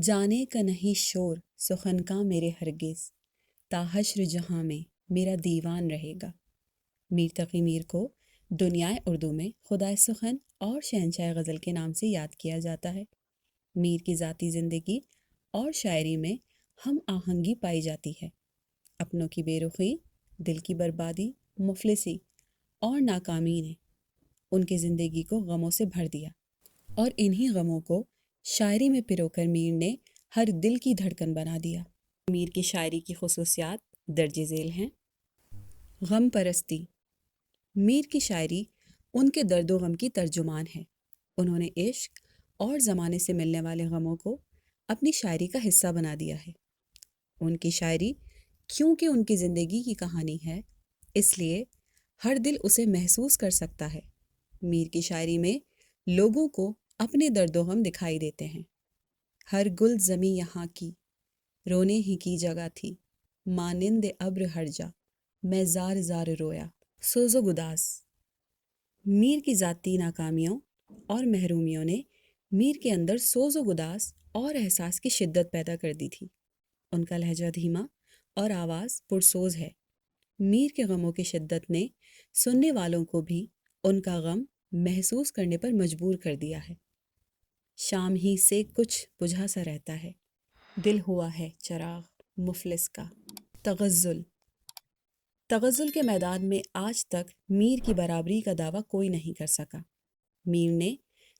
جانے کا نہیں شور سخن کا میرے ہرگز، تا حشر جہاں میں میرا دیوان رہے گا۔ میر تقی میر کو دنیائے اردو میں خدائے سخن اور شہنشاہ غزل کے نام سے یاد کیا جاتا ہے۔ میر کی ذاتی زندگی اور شاعری میں ہم آہنگی پائی جاتی ہے۔ اپنوں کی بے رخی، دل کی بربادی، مفلسی اور ناکامی نے ان کی زندگی کو غموں سے بھر دیا، اور انہی غموں کو شاعری میں پرو کر میر نے ہر دل کی دھڑکن بنا دیا۔ میر کی شاعری کی خصوصیات درج ذیل ہیں۔ غم پرستی۔ میر کی شاعری ان کے درد و غم کی ترجمان ہے۔ انہوں نے عشق اور زمانے سے ملنے والے غموں کو اپنی شاعری کا حصہ بنا دیا ہے۔ ان کی شاعری کیونکہ ان کی زندگی کی کہانی ہے، اس لیے ہر دل اسے محسوس کر سکتا ہے۔ میر کی شاعری میں لوگوں کو اپنے درد و غم دکھائی دیتے ہیں۔ ہر گل زمیں یہاں کی رونے ہی کی جگہ تھی، مانند ابر ہر جا میں زار زار رویا۔ سوز و گداز۔ میر کی ذاتی ناکامیوں اور محرومیوں نے میر کے اندر سوز و گداز اور احساس کی شدت پیدا کر دی تھی۔ ان کا لہجہ دھیما اور آواز پرسوز ہے۔ میر کے غموں کی شدت نے سننے والوں کو بھی ان کا غم محسوس کرنے پر مجبور کر دیا ہے۔ شام ہی سے کچھ بجھا سا رہتا ہے، دل ہوا ہے چراغ مفلس کا۔ تغزل۔ تغزل کے میدان میں آج تک میر کی برابری کا دعویٰ کوئی نہیں کر سکا۔ میر نے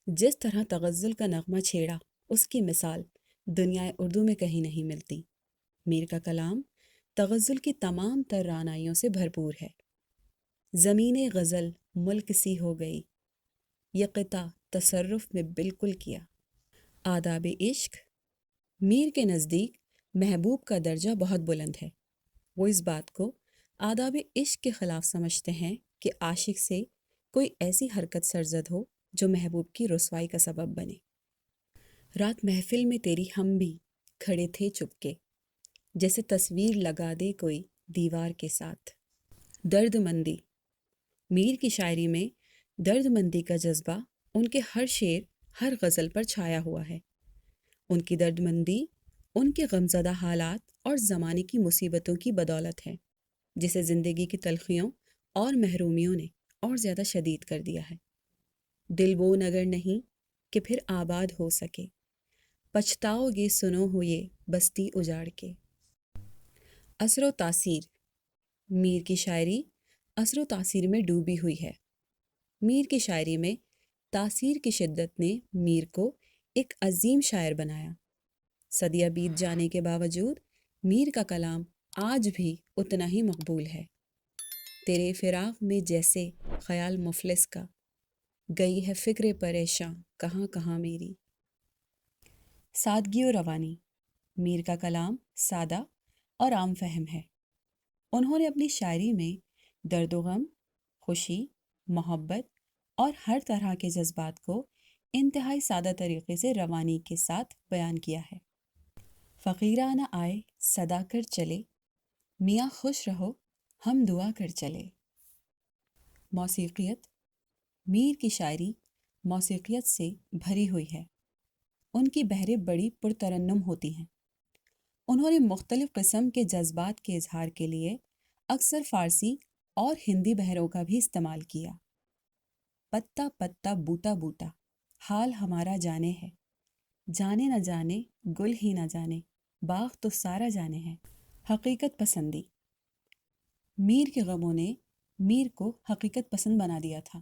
جس طرح تغزل کا نغمہ چھیڑا، اس کی مثال دنیائے اردو میں کہیں نہیں ملتی۔ میر کا کلام تغزل کی تمام تر رعنائیوں سے بھرپور ہے۔ زمین غزل ملک سی ہو گئی، یہ قطع تصرف میں بالکل کیا۔ آداب عشق۔ میر کے نزدیک محبوب کا درجہ بہت بلند ہے۔ وہ اس بات کو آداب عشق کے خلاف سمجھتے ہیں کہ عاشق سے کوئی ایسی حرکت سرزد ہو جو محبوب کی رسوائی کا سبب بنے۔ رات محفل میں تیری ہم بھی کھڑے تھے چپ کے، جیسے تصویر لگا دے کوئی دیوار کے ساتھ۔ درد مندی۔ میر کی شاعری میں درد مندی کا جذبہ ان کے ہر شعر، ہر غزل پر چھایا ہوا ہے۔ ان کی درد مندی ان کے غمزدہ حالات اور زمانے کی مصیبتوں کی بدولت ہے، جسے زندگی کی تلخیوں اور محرومیوں نے اور زیادہ شدید کر دیا ہے۔ دل وہ نگر نہیں کہ پھر آباد ہو سکے، پچھتاؤ گے سنو ہو یہ بستی اجاڑ کے۔ اثر و تاثیر۔ میر کی شاعری اثر و تاثیر میں ڈوبی ہوئی ہے۔ میر کی شاعری میں تاثیر کی شدت نے میر کو ایک عظیم شاعر بنایا۔ صدیاں بیت جانے کے باوجود میر کا کلام آج بھی اتنا ہی مقبول ہے۔ تیرے فراق میں جیسے خیال مفلس کا، گئی ہے فکر پریشاں کہاں کہاں میری۔ سادگی و روانی۔ میر کا کلام سادہ اور عام فہم ہے۔ انہوں نے اپنی شاعری میں درد و غم، خوشی، محبت اور ہر طرح کے جذبات کو انتہائی سادہ طریقے سے روانی کے ساتھ بیان کیا ہے۔ فقیرانہ آئے صدا کر چلے، میاں خوش رہو ہم دعا کر چلے۔ موسیقیت۔ میر کی شاعری موسیقیت سے بھری ہوئی ہے۔ ان کی بحریں بڑی پرترنم ہوتی ہیں۔ انہوں نے مختلف قسم کے جذبات کے اظہار کے لیے اکثر فارسی اور ہندی بحروں کا بھی استعمال کیا۔ پتا پتا بوٹا بوٹا حال ہمارا جانے ہے، جانے نہ جانے گل ہی نہ جانے باغ تو سارا جانے ہے۔ حقیقت پسندی۔ میر کے غموں نے میر کو حقیقت پسند بنا دیا تھا۔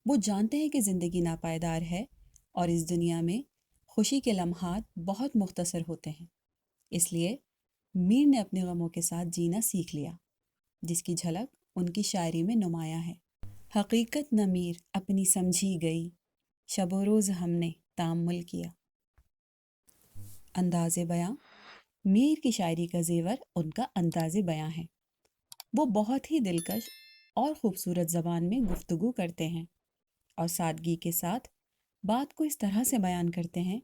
وہ جانتے ہیں کہ زندگی ناپائیدار ہے اور اس دنیا میں خوشی کے لمحات بہت مختصر ہوتے ہیں، اس لیے میر نے اپنے غموں کے ساتھ جینا سیکھ لیا، جس کی جھلک ان کی شاعری میں نمایاں ہے۔ حقیقت نہ میر اپنی سمجھی گئی، شب و روز ہم نے تأمل کیا۔ انداز بیاں۔ میر کی شاعری کا زیور ان کا انداز بیاں ہے۔ وہ بہت ہی دلکش اور خوبصورت زبان میں گفتگو کرتے ہیں اور سادگی کے ساتھ بات کو اس طرح سے بیان کرتے ہیں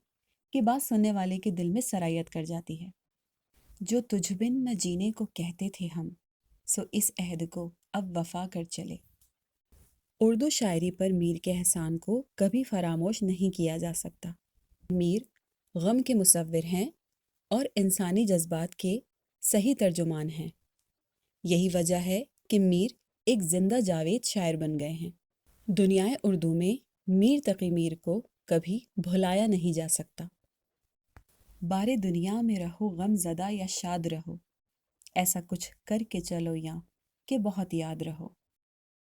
کہ بات سننے والے کے دل میں سرایت کر جاتی ہے۔ جو تجھ بن نہ جینے کو کہتے تھے ہم، سو اس عہد کو اب وفا کر چلے۔ اردو شاعری پر میر کے احسان کو کبھی فراموش نہیں کیا جا سکتا۔ میر غم کے مصور ہیں اور انسانی جذبات کے صحیح ترجمان ہیں۔ یہی وجہ ہے کہ میر ایک زندہ جاوید شاعر بن گئے ہیں۔ دنیائے اردو میں میر تقی میر کو کبھی بھلایا نہیں جا سکتا۔ بارے دنیا میں رہو غم زدہ یا شاد رہو، ایسا کچھ کر کے چلو یاں کہ بہت یاد رہو۔